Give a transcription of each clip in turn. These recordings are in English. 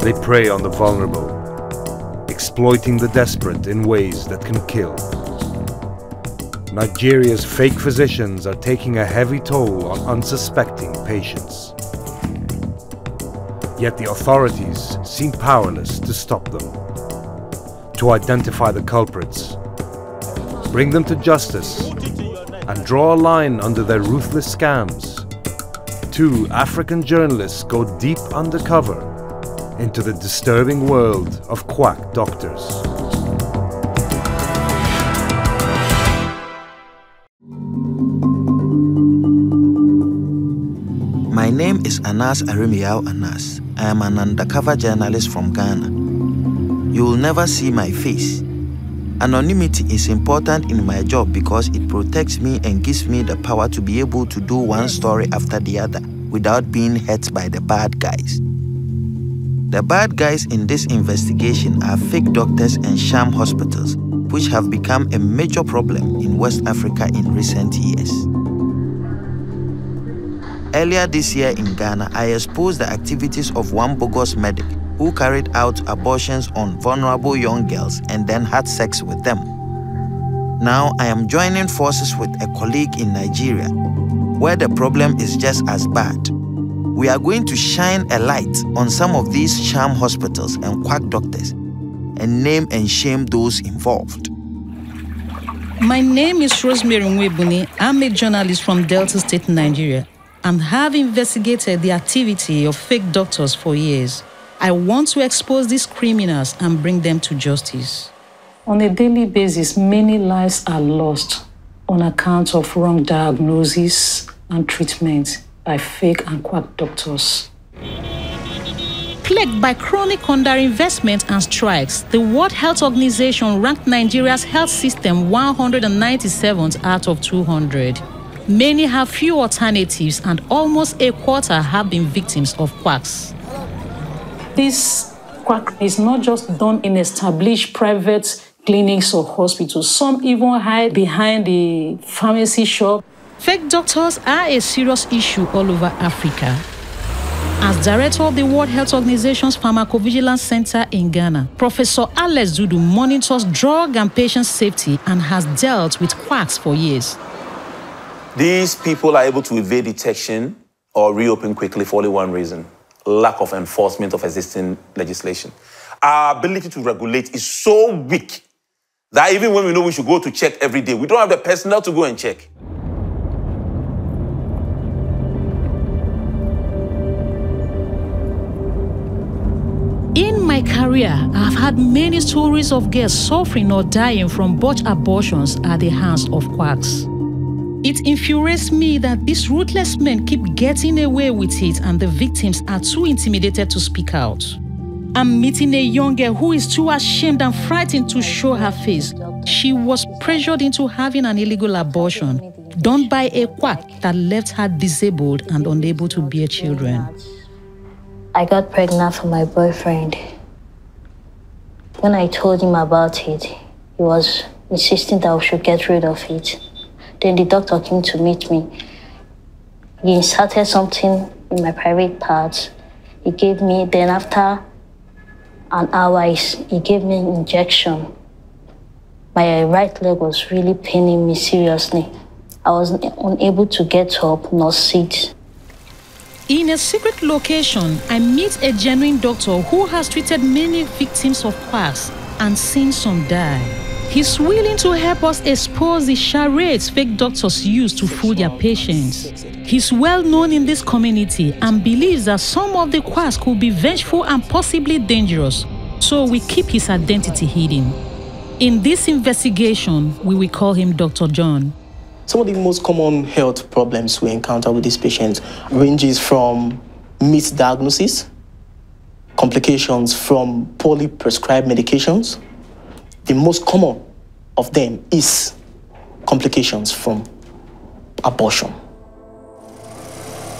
They prey on the vulnerable, exploiting the desperate in ways that can kill. Nigeria's fake physicians are taking a heavy toll on unsuspecting patients. Yet the authorities seem powerless to stop them. To identify the culprits, bring them to justice, and draw a line under their ruthless scams, 2 African journalists go deep undercover into the disturbing world of quack doctors. My name is Anas Arimiao Anas. I am an undercover journalist from Ghana. You will never see my face. Anonymity is important in my job because it protects me and gives me the power to be able to do one story after the other without being hurt by the bad guys. The bad guys in this investigation are fake doctors and sham hospitals, which have become a major problem in West Africa in recent years. Earlier this year in Ghana, I exposed the activities of one bogus medic who carried out abortions on vulnerable young girls and then had sex with them. Now I am joining forces with a colleague in Nigeria, where the problem is just as bad. We are going to shine a light on some of these sham hospitals and quack doctors and name and shame those involved. My name is Rosemary Nwebuni. I'm a journalist from Delta State, Nigeria, and have investigated the activity of fake doctors for years. I want to expose these criminals and bring them to justice. On a daily basis, many lives are lost on account of wrong diagnosis and treatment by fake and quack doctors. Plagued by chronic underinvestment and strikes, the World Health Organization ranked Nigeria's health system 197th out of 200. Many have few alternatives, and almost a quarter have been victims of quacks. This quack is not just done in established private clinics or hospitals. Some even hide behind the pharmacy shop. Fake doctors are a serious issue all over Africa. As director of the World Health Organization's Pharmacovigilance Center in Ghana, Professor Alex Dudu monitors drug and patient safety and has dealt with quacks for years. These people are able to evade detection or reopen quickly for only one reason: lack of enforcement of existing legislation. Our ability to regulate is so weak that even when we know we should go to check every day, we don't have the personnel to go and check. In my career, I've had many stories of girls suffering or dying from botched abortions at the hands of quacks. It infuriates me that these ruthless men keep getting away with it and the victims are too intimidated to speak out. I'm meeting a young girl who is too ashamed and frightened to show her face. She was pressured into having an illegal abortion done by a quack that left her disabled and unable to bear children. I got pregnant for my boyfriend. When I told him about it, he was insisting that we should get rid of it. Then the doctor came to meet me. He inserted something in my private parts. He gave me, then after an hour, he gave me an injection. My right leg was really paining me seriously. I was unable to get up nor sit. In a secret location, I meet a genuine doctor who has treated many victims of quacks and seen some die. He's willing to help us expose the charades fake doctors use to fool their patients. He's well known in this community and believes that some of the quacks could be vengeful and possibly dangerous, so we keep his identity hidden. In this investigation, we will call him Dr. John. Some of the most common health problems we encounter with these patients ranges from misdiagnosis, complications from poorly prescribed medications. The most common of them is complications from abortion.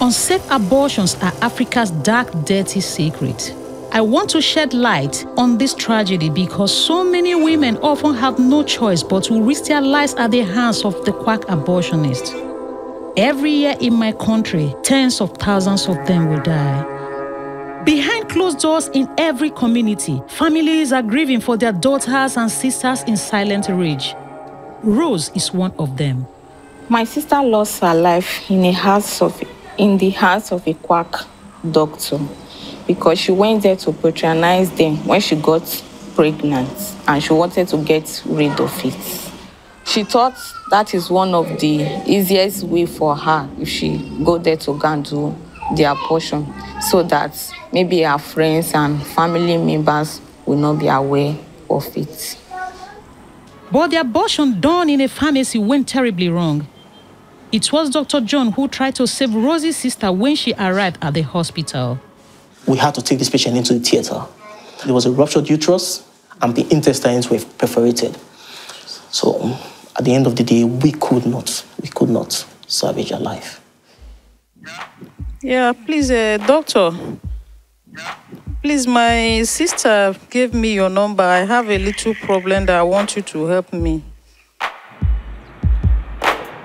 Unsafe abortions are Africa's dark, dirty secret. I want to shed light on this tragedy because so many women often have no choice but to risk their lives at the hands of the quack abortionist. Every year in my country, tens of thousands of them will die. Behind closed doors in every community. Families are grieving for their daughters and sisters in silent rage. Rose is one of them. My sister lost her life in the hands of a quack doctor because she went there to patronize them when she got pregnant and she wanted to get rid of it. She thought that is one of the easiest way for her if she go there to go and do the abortion so that maybe her friends and family members will not be aware of it. But the abortion done in a pharmacy went terribly wrong. It was Dr. John who tried to save Rosie's sister when she arrived at the hospital. We had to take this patient into the theater. There was a ruptured uterus and the intestines were perforated. So at the end of the day, we could not salvage her life. Yeah, please, doctor. Please, my sister gave me your number. I have a little problem that I want you to help me.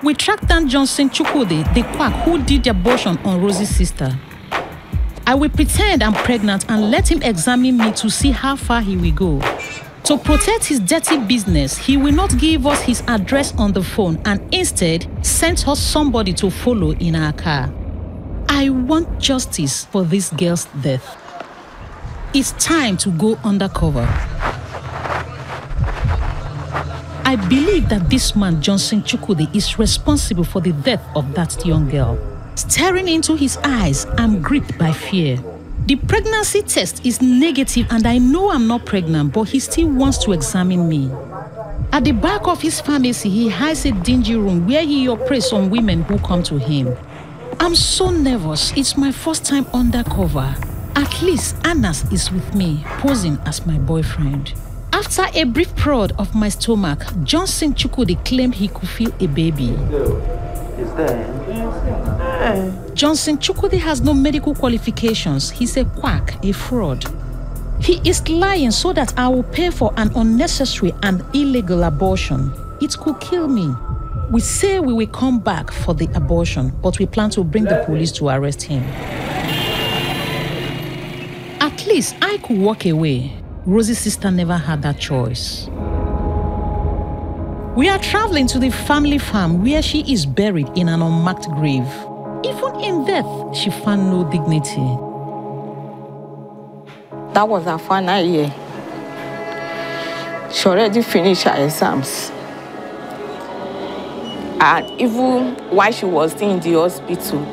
We tracked down Johnson Chukwudi, the quack who did the abortion on Rosie's sister. I will pretend I'm pregnant and let him examine me to see how far he will go. To protect his dirty business, he will not give us his address on the phone and instead sent us somebody to follow in our car. I want justice for this girl's death. It's time to go undercover. I believe that this man, Johnson Chukwudi, is responsible for the death of that young girl. Staring into his eyes, I'm gripped by fear. The pregnancy test is negative and I know I'm not pregnant, but he still wants to examine me. At the back of his pharmacy, he has a dingy room where he operates on women who come to him. I'm so nervous. It's my first time undercover. At least Anas is with me, posing as my boyfriend. After a brief prod of my stomach, Johnson Chukwudi claimed he could feel a baby. Is there? Johnson Chukwudi has no medical qualifications. He's a quack, a fraud. He is lying so that I will pay for an unnecessary and illegal abortion. It could kill me. We say we will come back for the abortion, but we plan to bring the police to arrest him. At least I could walk away. Rosie's sister never had that choice. We are traveling to the family farm where she is buried in an unmarked grave. Even in death, she found no dignity. That was her final year. She already finished her exams. And even while she was still in the hospital,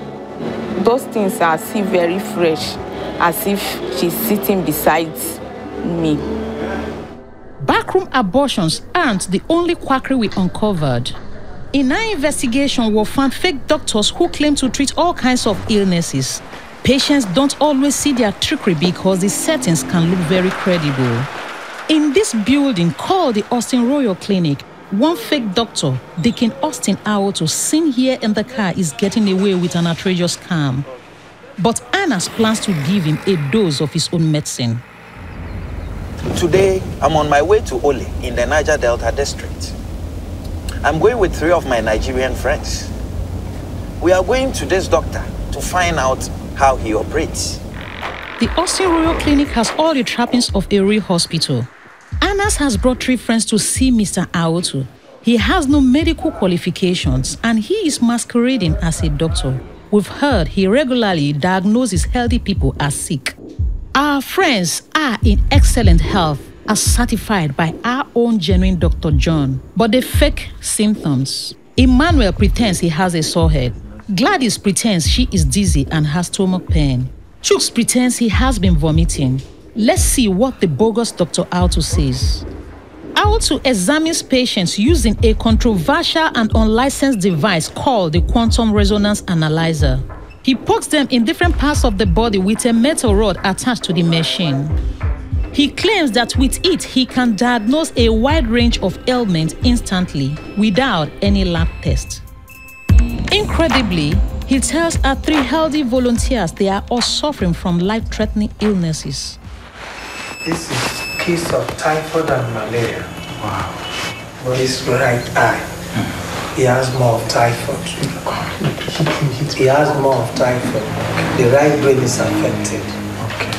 those things are still very fresh, as if she's sitting beside me. Backroom abortions aren't the only quackery we uncovered. In our investigation, we found fake doctors who claim to treat all kinds of illnesses. Patients don't always see their trickery because the settings can look very credible. In this building called the Austin Royal Clinic, one fake doctor, Deacon Austin Awoto, seen here in the car, is getting away with an outrageous scam. But Anas plans to give him a dose of his own medicine. Today, I'm on my way to Ole in the Niger Delta district. I'm going with 3 of my Nigerian friends. We are going to this doctor to find out how he operates. The Austin Royal Clinic has all the trappings of a real hospital. Anas has brought 3 friends to see Mr. Awoto. He has no medical qualifications and he is masquerading as a doctor. We've heard he regularly diagnoses healthy people as sick. Our friends are in excellent health, as certified by our own genuine Dr. John, but they fake symptoms. Emmanuel pretends he has a sore head. Gladys pretends she is dizzy and has stomach pain. Chooks pretends he has been vomiting. Let's see what the bogus Dr. Awoto says. Awoto examines patients using a controversial and unlicensed device called the quantum resonance analyzer. He pokes them in different parts of the body with a metal rod attached to the machine. He claims that with it, he can diagnose a wide range of ailments instantly without any lab test. Incredibly, he tells our 3 healthy volunteers they are all suffering from life-threatening illnesses. This is a case of typhoid and malaria. Wow. But his right eye, he has more of typhoid. He has more of typhoid. The right brain is affected. Okay.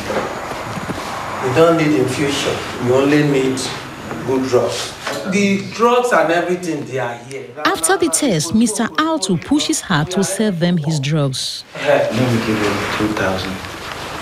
You don't need infusion. You only need good drugs. The drugs and everything, they are here. After the test, Mr. Alto pushes her to sell them his drugs. Let me give you 2,000.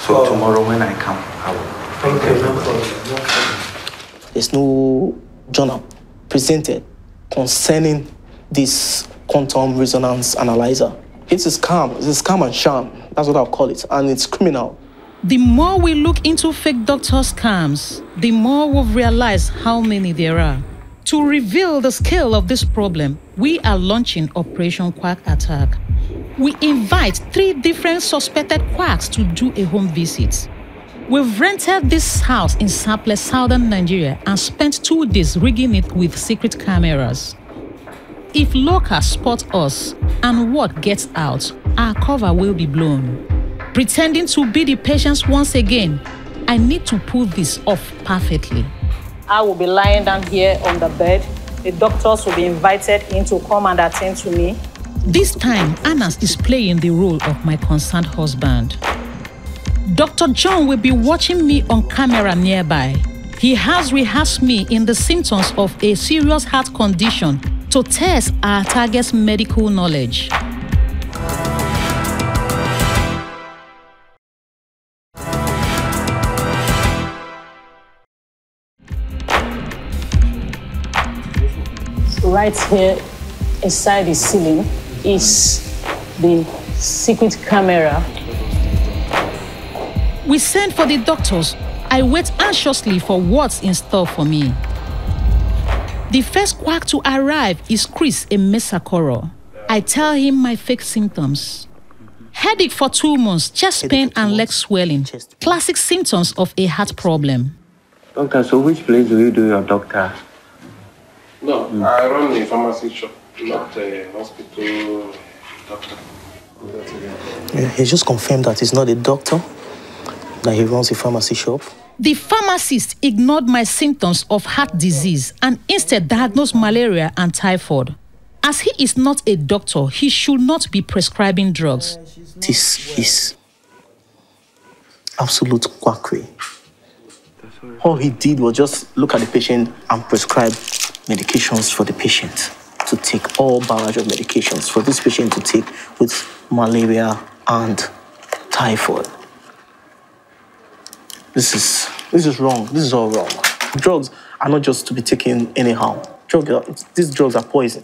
So tomorrow when I come, I will. Okay, no problem. There's no journal presented concerning this quantum resonance analyzer. It's a scam. It's a scam and sham. That's what I'll call it. And it's criminal. The more we look into fake doctor scams, the more we've realized how many there are. To reveal the scale of this problem, we are launching Operation Quack Attack. We invite 3 different suspected quacks to do a home visit. We've rented this house in Saple, southern Nigeria, and spent 2 days rigging it with secret cameras. If locals spot us and word gets out, our cover will be blown. Pretending to be the patients once again, I need to pull this off perfectly. I will be lying down here on the bed. The doctors will be invited in to come and attend to me. This time, Anas is playing the role of my concerned husband. Dr. John will be watching me on camera nearby. He has rehearsed me in the symptoms of a serious heart condition to test our target's medical knowledge. Right here inside the ceiling is the secret camera. We send for the doctors. I wait anxiously for what's in store for me. The first quack to arrive is Chris Emesakoro. I tell him my fake symptoms. Headache for 2 months, chest pain and leg swelling. Classic symptoms of a heart problem. Doctor, so which place do you do your doctor? No, I run a pharmacy shop, not a hospital doctor. Yeah, he just confirmed that he's not a doctor, that he runs a pharmacy shop. The pharmacist ignored my symptoms of heart disease and instead diagnosed malaria and typhoid. As he is not a doctor, he should not be prescribing drugs. This is absolute quackery. All he did was just look at the patient and prescribe medications for the patient to take, all barrage of medications for this patient to take with malaria and typhoid. This is wrong. This is all wrong. Drugs are not just to be taken anyhow. These drugs are poison.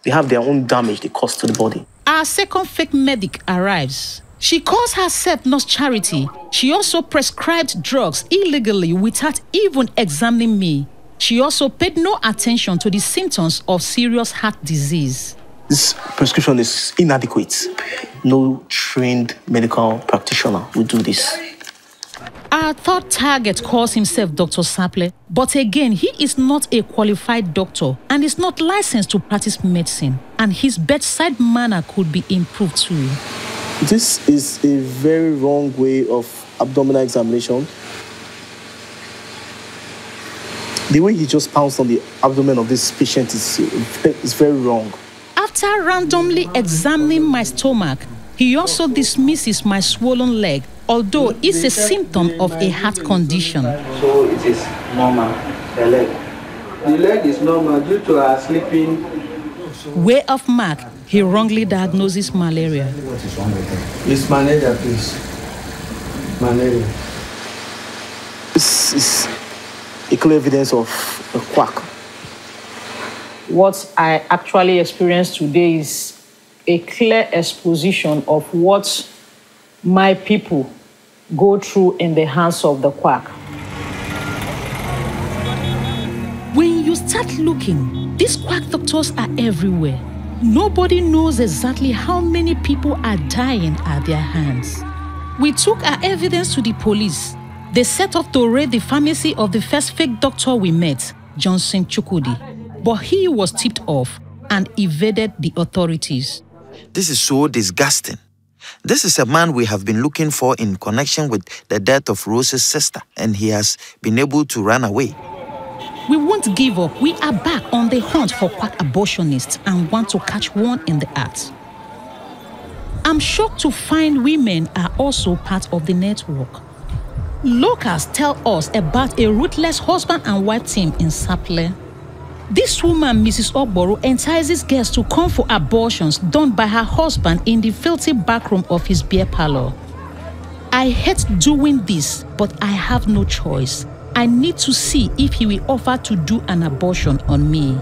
They have their own damage they cause to the body. Our second fake medic arrives. She calls herself Nurse Charity. She also prescribed drugs illegally without even examining me. She also paid no attention to the symptoms of serious heart disease. This prescription is inadequate. No trained medical practitioner will do this. Our third target calls himself Dr. Saple, but again, he is not a qualified doctor and is not licensed to practice medicine, and his bedside manner could be improved too. This is a very wrong way of abdominal examination. The way he just pounced on the abdomen of this patient is very wrong. After randomly examining my stomach, he also dismisses my swollen leg, although it's a symptom of a heart condition. So it is normal, the leg. The leg is normal due to our sleeping. Way off mark, he wrongly diagnoses malaria. What is wrong with him? It's malaria, please. Malaria. This is a clear evidence of a quack. What I actually experienced today is a clear exposition of what my people go through in the hands of the quack. When you start looking, these quack doctors are everywhere. Nobody knows exactly how many people are dying at their hands. We took our evidence to the police. They set off to raid the pharmacy of the first fake doctor we met, Johnson Chukwudi. But he was tipped off and evaded the authorities. This is so disgusting. This is a man we have been looking for in connection with the death of Rose's sister, and he has been able to run away. We won't give up. We are back on the hunt for quack abortionists and want to catch one in the act. I'm shocked to find women are also part of the network. Locals tell us about a ruthless husband and wife team in Saple. This woman, Mrs. Ogboro, entices guests to come for abortions done by her husband in the filthy backroom of his beer parlor. I hate doing this, but I have no choice. I need to see if he will offer to do an abortion on me.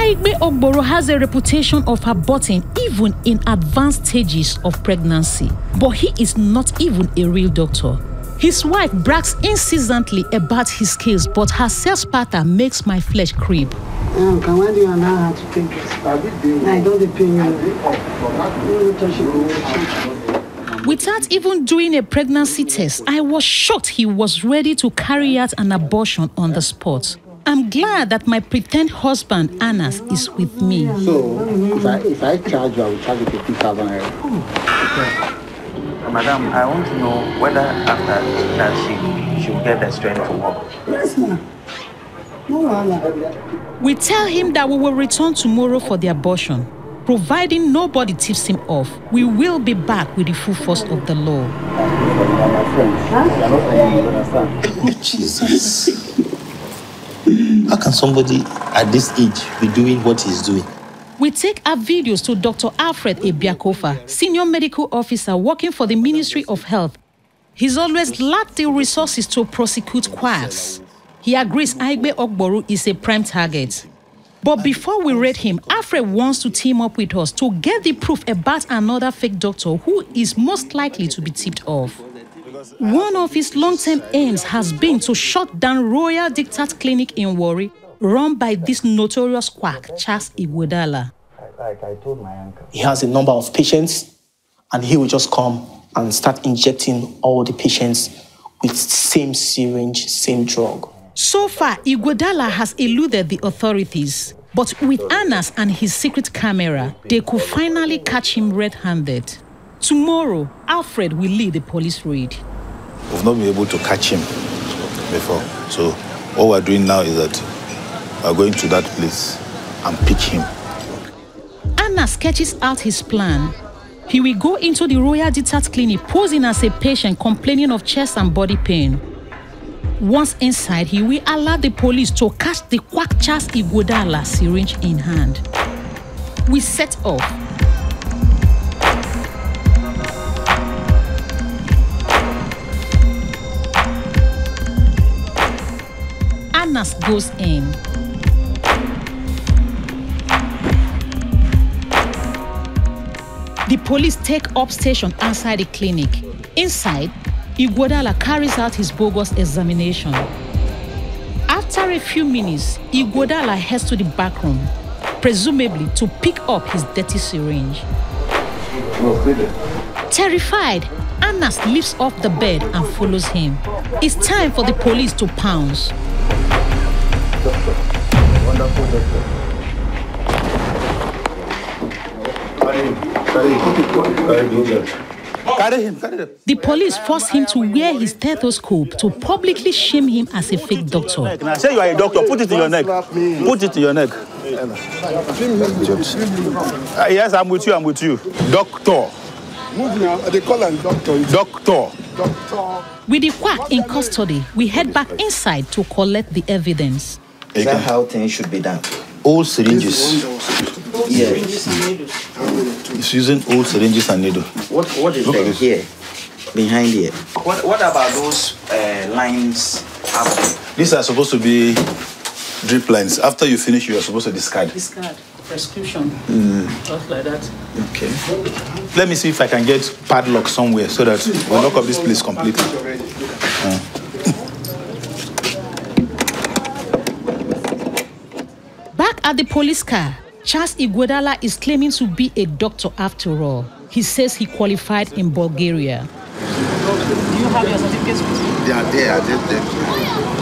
Igbe Ogboro has a reputation of aborting even in advanced stages of pregnancy, but he is not even a real doctor. His wife brags incessantly about his skills, but her sales partner makes my flesh creep. Why do you know how to take this? I don't depend on you. Without even doing a pregnancy test, I was shocked he was ready to carry out an abortion on the spot. I'm glad that my pretend husband, Anas, is with me. So, if I charge you, I will charge you 50,000 naira. Madam, I want to know whether after that she will get the strength to walk. Yes, ma'am. No, we tell him that we will return tomorrow for the abortion. Providing nobody tips him off, we will be back with the full force of the law. Jesus. How can somebody at this age be doing what he's doing? We take our videos to Dr. Alfred Ebiakofa, senior medical officer working for the Ministry of Health. He's always lacked the resources to prosecute quacks. He agrees Igbe Ogboro is a prime target. But before we raid him, Alfred wants to team up with us to get the proof about another fake doctor who is most likely to be tipped off. One of his long-term aims has been to shut down Royal Dictat Clinic in Warri, run by this notorious quack, Charles Igwedala. I told my uncle. He has a number of patients, and he will just come and start injecting all the patients with same syringe, same drug. So far, Igwedala has eluded the authorities. But with Anas and his secret camera, they could finally catch him red-handed. Tomorrow, Alfred will lead the police raid. We've not been able to catch him before. So all we're doing now is that we're going to that place and pick him. Anas sketches out his plan. He will go into the Royal Dictat Clinic posing as a patient complaining of chest and body pain. Once inside, he will allow the police to catch the quack Charles Igwedala syringe in hand. We set off. Anas goes in. The police take up station outside the clinic. Inside, Igwedala carries out his bogus examination. After a few minutes, Igwedala heads to the back room, presumably to pick up his dirty syringe. Terrified, Anas lifts off the bed and follows him. It's time for the police to pounce. Wonderful doctor. Carry him. The police force him to wear his stethoscope to publicly shame him as a fake doctor. Now say you are a doctor, put it in your neck. Put it in your neck. Yes, I'm with you. Doctor. Move now. They call him doctor. Doctor. With the quack in custody, we head back inside to collect the evidence. Is that how things should be done? Old syringes. Yes. It's using old syringes and needle. What is there here? Behind here. What about those lines up there? These are supposed to be drip lines. After you finish, you are supposed to discard. Discard. Prescription. Stuff like that. Okay. Let me see if I can get padlock somewhere so that we'll lock up this place completely. Back at the police car, Charles Igwedala is claiming to be a doctor after all. He says he qualified in Bulgaria. Do you have your certificates with you? They are there.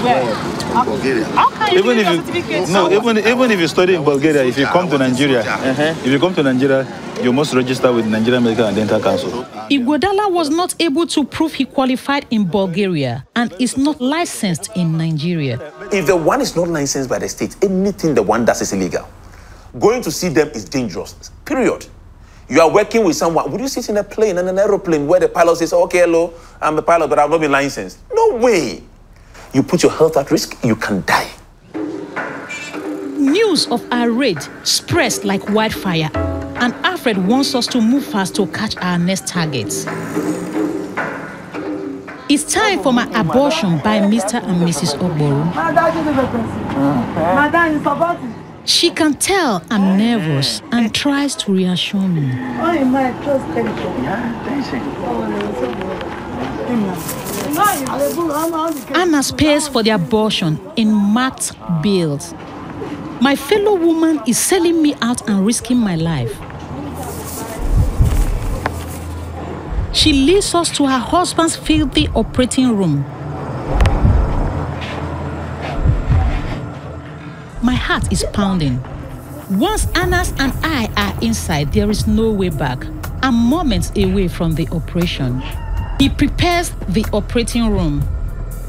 Where? Bulgaria. How can you get your certificates? No, even if you study in Bulgaria, if you come to Nigeria, you must register with Nigerian Medical and Dental Council. Igwedala was not able to prove he qualified in Bulgaria and is not licensed in Nigeria. If the one is not licensed by the state, anything the one does is illegal. Going to see them is dangerous, period. You are working with someone. Would you sit in a plane, in an aeroplane, where the pilot says, okay, hello, I'm a pilot, but I've not been licensed? No way. You put your health at risk, you can die. News of our raid spreads like wildfire, and Alfred wants us to move fast to catch our next targets. It's time for my abortion by Mr. and Mrs. Ogboro. She can tell I'm nervous and tries to reassure me. Anna pays for the abortion in marked bills. My fellow woman is selling me out and risking my life. She leads us to her husband's filthy operating room. My heart is pounding. Once Anas and I are inside, there is no way back. I'm moments away from the operation. He prepares the operating room.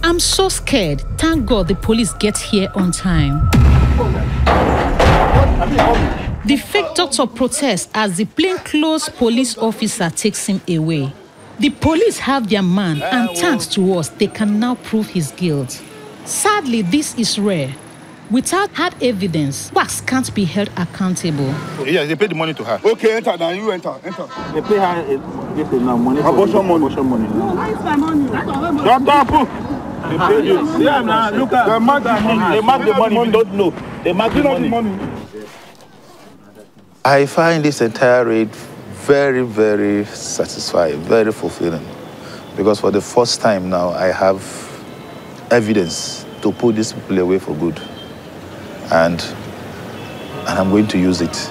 I'm so scared. Thank God the police get here on time. The fake doctor protests as the plainclothes police officer takes him away. The police have their man, and thanks to us, they can now prove his guilt. Sadly, this is rare. Without hard evidence, quacks can't be held accountable. Yes, they pay the money to her. Okay, enter now. You enter. They pay her money. Abortion money. No, where's my money? They pay you. Yeah, now look at. They mark the money. They mark the money. We don't know. They mark the money. I find this entire raid very, very satisfying, very fulfilling. Because for the first time now, I have evidence to put these people away for good. And I'm going to use it.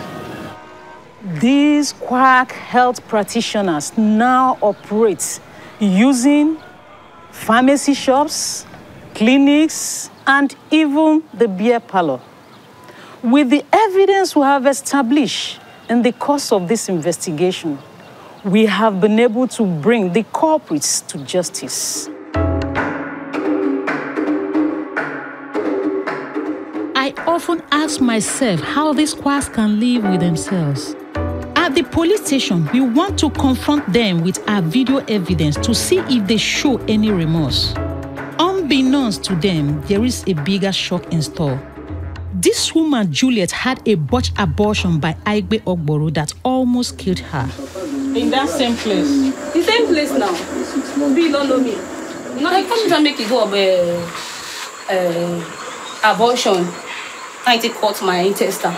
These quack health practitioners now operate using pharmacy shops, clinics, and even the beer parlor. With the evidence we have established in the course of this investigation, we have been able to bring the culprits to justice. I often ask myself how these quacks can live with themselves. At the police station, we want to confront them with our video evidence to see if they show any remorse. Unbeknownst to them, there is a bigger shock in store. This woman, Juliet, had a botched abortion by Igbe Ogboro that almost killed her. In that same place? The same place now. You don't know me. No, I come to make you go abortion. I take cut my intestine.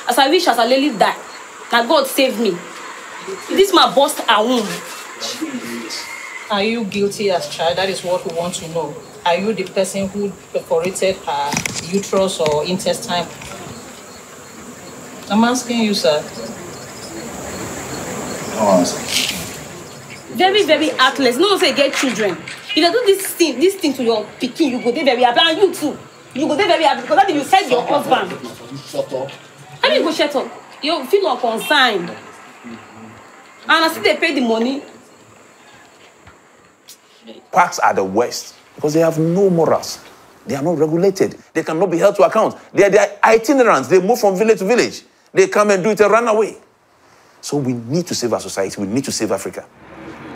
As I wish as I literally die. Now God save me. This man bust a womb. Are you guilty as child? That is what we want to know. Are you the person who perforated her uterus or intestine? I'm asking you, sir. Very, very heartless. No one say get children. If you do this thing to your pikin, you go there very happy. And you too. You go there very happy because that you said your husband. Shut up. How do you go shut up? You feel unconsigned. And I see they pay the money. Quacks are the worst because they have no morals. They are not regulated. They cannot be held to account. They are itinerants. They move from village to village. They come and do it and run away. So we need to save our society. We need to save Africa.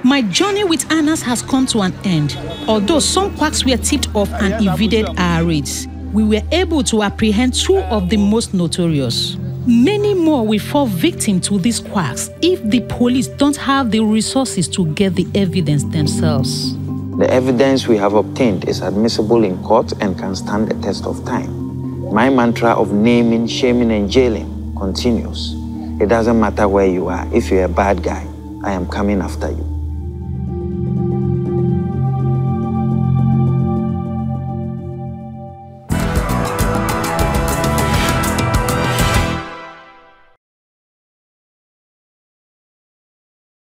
My journey with Anas has come to an end. Although some quacks were tipped off and evaded our raids, we were able to apprehend 2 of the most notorious. Many more will fall victim to these quacks if the police don't have the resources to get the evidence themselves. The evidence we have obtained is admissible in court and can stand the test of time. My mantra of naming, shaming, and jailing continues. It doesn't matter where you are. If you're a bad guy, I am coming after you.